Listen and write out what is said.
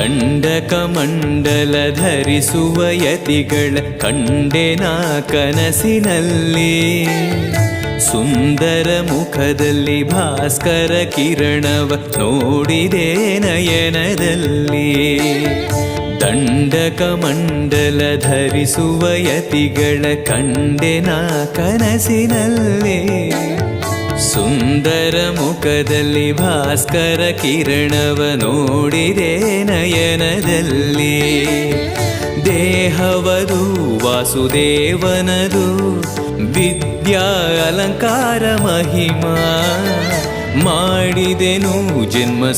ದಂಡಕಮಂಡಲ ಧರಿಸುವ ಯತಿಗಳ ಕಂಡೆನ ಕನಸಿನಲ್ಲಿ. ಸುಂದರ ಮುಖದಲ್ಲಿ ಭಾಸ್ಕರ ಕಿರಣವ ನೋಡಿದೆ ನಯನದಲ್ಲಿ. ದಂಡಕಮಂಡಲ ಧರಿಸುವ ಯತಿಗಳ ಕಂಡೆನ ಕನಸಿನಲ್ಲಿ. ಸುಂದರ ಮುಖದಲ್ಲಿ ಭಾಸ್ಕರ ಕಿರಣವ ನೋಡಿದೆ ನಯನದಲ್ಲಿ. ದೇಹವದು ವಾಸುದೇವನದು ವಿದ್ಯಾ ಅಲಂಕಾರ ಮಹಿಮಾ. ಮಾಡಿದೆನು ಜನ್ಮ